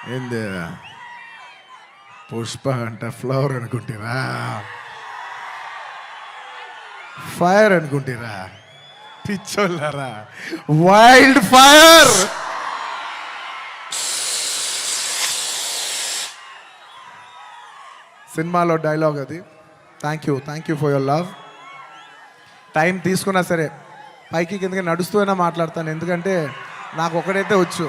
ఏంది పుష్ప అంటే ఫ్లవర్ అనుకుంటారా, ఫైర్ అనుకుంటారా? పిచ్చోళ్ళారా, వైల్డ్ ఫైర్. సినిమాలో డైలాగ్ అది. Thank you for your love. Time తీసుకున్నా సరే పైకి కిందకి నడుస్తూనే మాట్లాడతాను, ఎందుకంటే నాకు ఒకడైతే వచ్చు,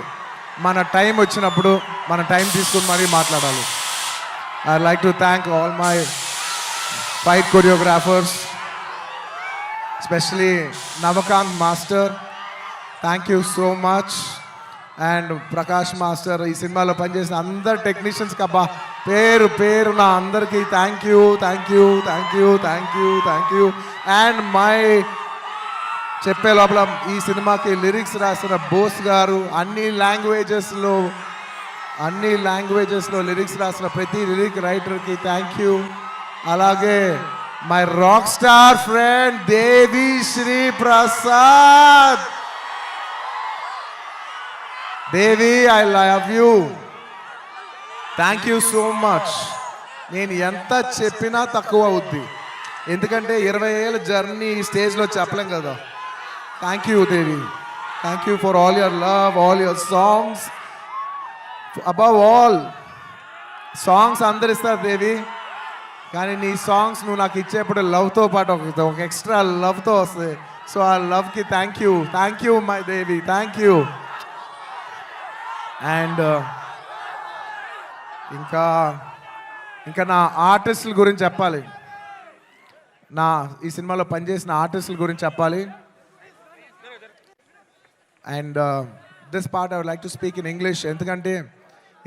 మన టైం వచ్చినప్పుడు మన టైం తీసుకుని మరీ మాట్లాడాలి. I like to thank all my fight choreographers, especially Navakanth master, thank you so much. And Prakash master, ఈ సినిమాలో పనిచేసిన అందరు టెక్నీషియన్స్కి అబ్బా పేరు పేరు నా అందరికీ థ్యాంక్ యూ. అండ్ మై చెప్పే లోపల ఈ సినిమాకి లిరిక్స్ రాసిన బోస్ గారు, అన్ని లాంగ్వేజెస్లో లిరిక్స్ రాసిన ప్రతి లిరిక్ రైటర్కి థ్యాంక్ యూ. అలాగే my rock star friend Devi Sri Prasad. Devi, I love you, thank you so much. నేను ఎంత చెప్పినా తక్కువ అవుద్ది, ఎందుకంటే 20 ఏళ్ళ జర్నీ ఈ స్టేజ్లో చెప్పలేం కదా. Thank you Devi, thank you for all your love, all your songs. Above all songs అందరు ఇస్తారు దేవి, కానీ నీ సాంగ్స్ నువ్వు నాకు ఇచ్చేప్పుడు లవ్తో పాటు ఒక ఎక్స్ట్రా లవ్తో వస్తుంది. సో ఆ లవ్కి thank you my Devi, thank you. And ఇంకా నా ఆర్టిస్టుల గురించి చెప్పాలి, ఈ సినిమాలో పనిచేసిన ఆర్టిస్టుల గురించి చెప్పాలి. And this part I would like to speak in English, ఎందుకంటే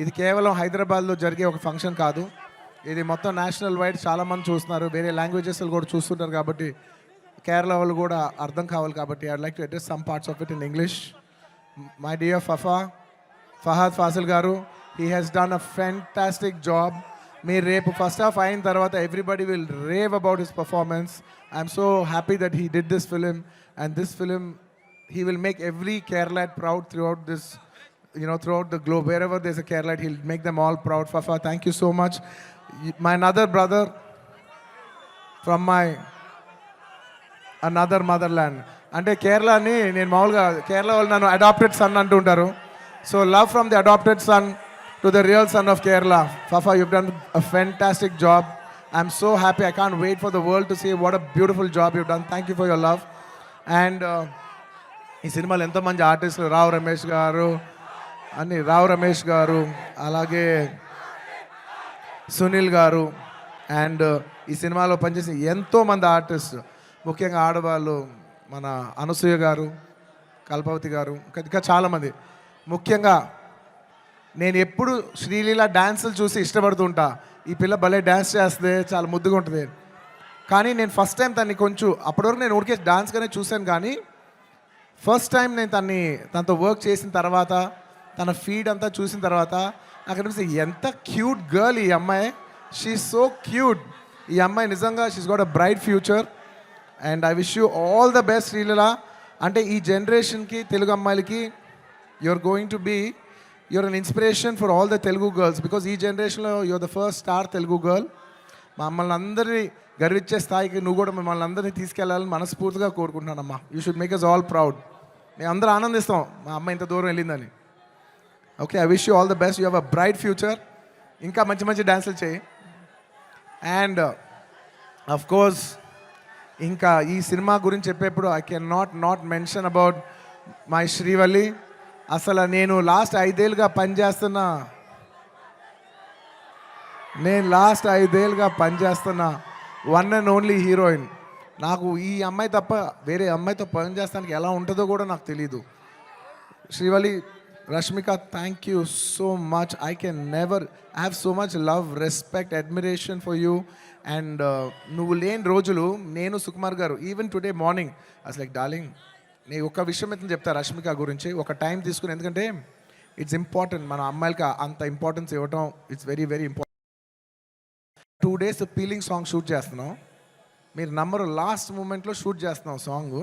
ఇది కేవలం హైదరాబాద్లో జరిగే ఒక ఫంక్షన్ కాదు, ఇది మొత్తం నేషనల్ వైడ్ చాలామంది చూస్తున్నారు, వేరే లాంగ్వేజెస్లో కూడా చూస్తుంటారు, కాబట్టి కేరళ వాళ్ళు కూడా అర్థం కావాలి, కాబట్టి I would like to address some parts of it in English. My dear Fahadh Faasil garu, he has done a fantastic job. మీరు రేపు ఫస్ట్ హాఫ్ అయిన తర్వాత everybody will rave about his performance. I'm so happy that he did this film, and this film he will make every Kerala proud throughout this, throughout the globe. Wherever there's a Kerala, he'll make them all proud. Fafa, thank you so much. My another brother from my another motherland. అంటే కేరళని నేను మామూలుగా కేరళ వాళ్ళు నన్ను adapted son అంటుంటారు. So love from the adapted son to the real son of Kerala. Fafa, you've done a fantastic job. I'm so happy. I can't wait for the world to see what a beautiful job you've done. Thank you for your love. And ఈ సినిమాలో ఎంతోమంది ఆర్టిస్టులు, రావు రమేష్ గారు, అలాగే సునీల్ గారు, and ఈ సినిమాలో పనిచేసిన ఎంతోమంది ఆర్టిస్ట్, ముఖ్యంగా ఆడవాళ్ళు, మన అనసూయ గారు, కల్పవతి గారు, ఇంకా చాలామంది. ముఖ్యంగా నేను ఎప్పుడు శ్రీలీల డ్యాన్సులు చూసి ఇష్టపడుతుంటా, ఈ పిల్ల భలే డ్యాన్స్ చేస్తుంది, చాలా ముద్దుగా ఉంటుంది. కానీ నేను ఫస్ట్ టైం తనని కొంచెం, అప్పటివరకు నేను ఊరికే డాన్స్గానే చూశాను, కానీ ఫస్ట్ టైం నేను తనతో వర్క్ చేసిన తర్వాత, తన ఫీడ్ అంతా చూసిన తర్వాత నాకు అనిపిస్తుంది ఎంత క్యూట్ గర్ల్ ఈ అమ్మాయి. She's so cute. ఈ అమ్మాయి నిజంగా she's got a bright future, and I wish you all the best Sreeleela. అంటే ఈ జనరేషన్కి, తెలుగు అమ్మాయిలకి you're an inspiration for all the Telugu girls, because ee generation lo you're the first star Telugu girl. మమ్మల్ని అందరినీ గర్వించే స్థాయికి నువ్వు కూడా మిమ్మల్ని అందరినీ తీసుకెళ్ళాలని మనస్ఫూర్తిగా కోరుకుంటున్నానమ్మా. You should make us all proud. మేము అందరూ ఆనందిస్తాం మా అమ్మ ఇంత దూరం వెళ్ళిందని. Okay, I wish you all the best. You have a bright future. ఇంకా మంచి మంచి డ్యాన్సులు చేయి. అండ్ అఫ్ కోర్స్ ఇంకా ఈ సినిమా గురించి చెప్పేప్పుడు I can not mention about my Srivalli. అసలు నేను లాస్ట్ 5 ఏళ్ళుగా పనిచేస్తున్న వన్ అండ్ ఓన్లీ హీరోయిన్. నాకు ఈ అమ్మాయి తప్ప వేరే అమ్మాయితో పనిచేస్తానికి ఎలా ఉంటుందో కూడా నాకు తెలీదు. Srivalli, Rashmika, thank you so much. I can never have so much love, respect, admiration for you. And నువ్వు లేని రోజులు నేను, సుకుమార్ గారు, ఈవెన్ టుడే మార్నింగ్ అసలు లైక్ డార్లింగ్, నేను ఒక విషయం అయితే చెప్తా రష్మిక గురించి, ఒక టైం తీసుకుని, ఎందుకంటే ఇట్స్ ఇంపార్టెంట్, మన అమ్మాయిలకి అంత ఇంపార్టెన్స్ ఇవ్వటం it's very very important. 2 days peeling song shoot చేస్తున్నాం. మీరు నమ్మరు, లాస్ట్ మూమెంట్లో షూట్ చేస్తున్నాం సాంగ్.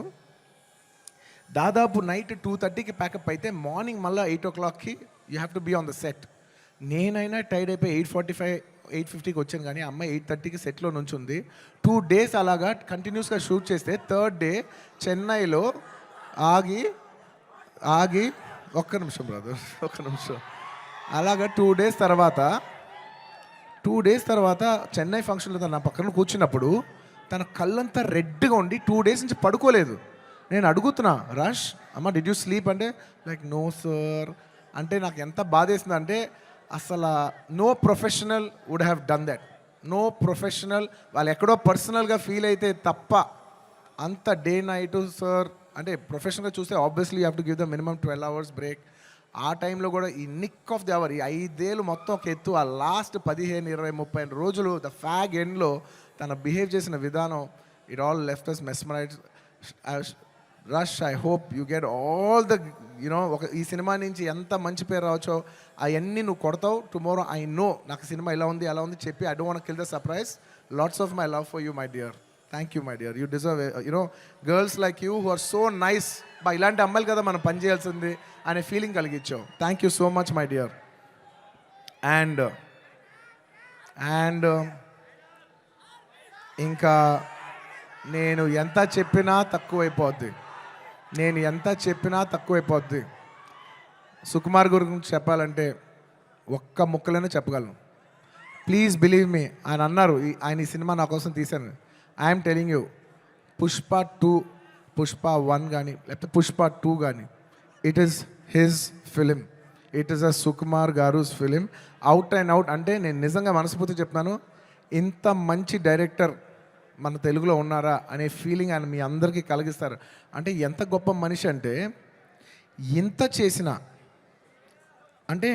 దాదాపు నైట్ 2:30కి ప్యాకప్ అయితే మార్నింగ్ మళ్ళీ 8 o'clockకి you have to be on the set. నేనైనా టైడ్ అయిపోయి 8:45 8:50కి వచ్చాను, కానీ అమ్మాయి 8:30కి సెట్లో నుంచి ఉంది. 2 days అలాగా కంటిన్యూస్గా షూట్ చేస్తే థర్డ్ డే చెన్నైలో ఆగి ఆగి ఒక్క నిమిషం బ్రదర్, ఒక్క నిమిషం, అలాగా 2 days తర్వాత చెన్నై ఫంక్షన్లో తన నా పక్కన కూర్చున్నప్పుడు తన కళ్ళంతా రెడ్గా ఉండి 2 days నుంచి పడుకోలేదు. నేను అడుగుతున్నా, రష్ అమ్మ డిడ్ యూ స్లీప్ అంటే లైక్ నో సార్. అంటే నాకు ఎంత బాధేసింది అంటే అసలు no professional would have done that. No professional వాళ్ళు ఎక్కడో పర్సనల్గా ఫీల్ అయితే తప్ప అంత డే నైట్ సార్ అంటే ప్రొఫెషనల్గా చూస్తే obviously you have to give the minimum 12 hours break. ఆ టైంలో కూడా ఈ నిక్ ఆఫ్ ది అవర్, ఈ 5 ఏళ్ళు మొత్తం ఒక ఎత్తు, ఆ లాస్ట్ 15, 20, 30 రోజులు ద ఫ్యాగ్ ఎండ్లో తన బిహేవ్ చేసిన విధానం, it all left us mesmerise. Rash, I hope you get all the ఒక ఈ సినిమా నుంచి ఎంత మంచి పేరు రావచ్చో అవన్నీ నువ్వు కొడతావు. టుమారో ఐ నో నాకు సినిమా ఇలా ఉంది అలా ఉంది చెప్పి I don't want kill the surprise. Lots of my love for you my dear. Thank you my dear. You deserve girls like you who are so nice. ఇలాంటి అమ్మాయిలు కదా మనం పని చేయాల్సింది అనే ఫీలింగ్ కలిగించావు. Thank you so much my dear. And ఇంకా నేను ఎంత చెప్పినా తక్కువైపోద్ది. సుకుమార్ గురించి చెప్పాలంటే ఒక్క ముక్కలోనే చెప్పగలను. ప్లీజ్ బిలీవ్ మీ, ఆయన అన్నారు ఆయన ఈ సినిమా నా కోసం తీశాను. I'm telling you, Pushpa 2, Pushpa 1 కానీ లేకపోతే పుష్ప 2 కానీ, it is his film. It is a Sukumar గారుస్ ఫిలిం, అవుట్ అండ్ అవుట్. అంటే నేను నిజంగా మనస్ఫూర్తి చెప్తున్నాను, ఇంత మంచి డైరెక్టర్ మన తెలుగులో ఉన్నారా అనే ఫీలింగ్ ఆయన మీ అందరికీ కలిగిస్తారు. అంటే ఎంత గొప్ప మనిషి అంటే, ఇంత చేసిన అంటే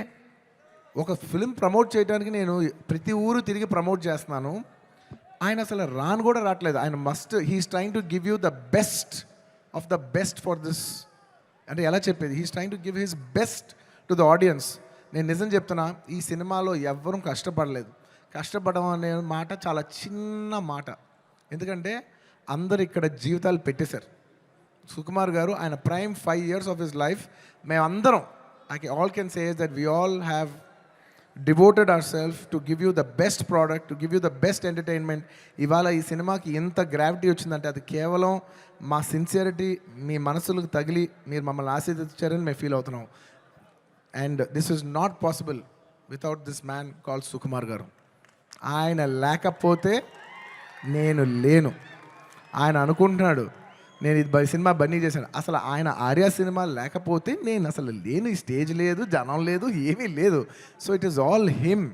ఒక ఫిలిం ప్రమోట్ చేయడానికి నేను ప్రతి ఊరు తిరిగి ప్రమోట్ చేస్తున్నాను, ఆయన అసలు రాను కూడా రావట్లేదు. ఆయన he's trying to give you the best of the best for this. అంటే ఎలా చెప్పేది, he's trying to give his best to the audience. నేను నిజం చెప్తున్నా, ఈ సినిమాలో ఎవ్వరూ కష్టపడలేదు. కష్టపడడం అనే మాట చాలా చిన్న మాట, ఎందుకంటే అందరు ఇక్కడ జీవితాలు పెట్టేశారు. సుకుమార్ గారు ఆయన prime 5 years of his life మేమందరం, all can say that we all have devoted our self to give you the best product, to give you the best entertainment. ఇవాళ ఈ సినిమాకి ఎంత గ్రావిటీ వచ్చిందంటే అది కేవలం మా సిన్సియరిటీ మీ మనసులకు తగిలి మీరు మమ్మల్ని ఆశీర్వదించారని మేము ఫీల్ అవుతున్నాం. And this is not possible without this man called Sukumar garu. ఆయన లేకపోతే నేను లేను. ఆయన అనుకుంటున్నాడు నేను ఇది సినిమా బన్నీ చేశాను, అసలు ఆయన ఆర్య సినిమా లేకపోతే నేను అసలు లేను, ఈ స్టేజ్ లేదు, జనం లేదు, ఏమీ లేదు. So it is all him.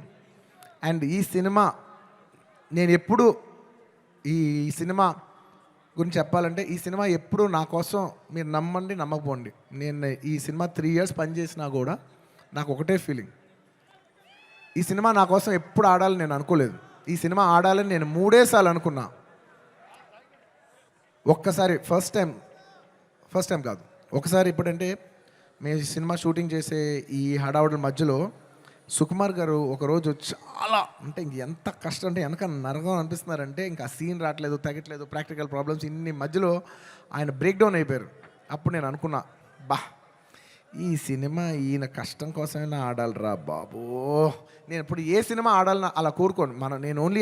And ఈ సినిమా నేను ఎప్పుడు ఈ సినిమా గురించి చెప్పాలంటే, ఈ సినిమా ఎప్పుడు నా కోసం, మీరు నమ్మండి నమ్మకపోండి, నేను ఈ సినిమా 3 years పనిచేసినా కూడా నాకు ఒకటే ఫీలింగ్, ఈ సినిమా నా కోసం ఎప్పుడు ఆడాలని నేను అనుకోలేదు. ఈ సినిమా ఆడాలని నేను 3 సార్లు అనుకున్నా. ఒక్కసారి ఫస్ట్ టైం కాదు, ఒకసారి ఇప్పుడంటే మేము సినిమా షూటింగ్ చేసే ఈ హడావుడి మధ్యలో సుకుమార్ గారు ఒకరోజు చాలా అంటే ఎంత కష్టం అంటే వెనక నరకం అనిపిస్తున్నారంటే ఇంకా సీన్ రావట్లేదు, తగ్గట్లేదు, ప్రాక్టికల్ ప్రాబ్లమ్స్, ఇన్ని మధ్యలో ఆయన బ్రేక్ డౌన్ అయిపోయారు. అప్పుడు నేను అనుకున్నా, ఈ సినిమా ఈయన కష్టం కోసమైనా ఆడాలిరా బాబు. నేను ఇప్పుడు ఏ సినిమా ఆడాలని అలా కోరుకోను. నేను ఓన్లీ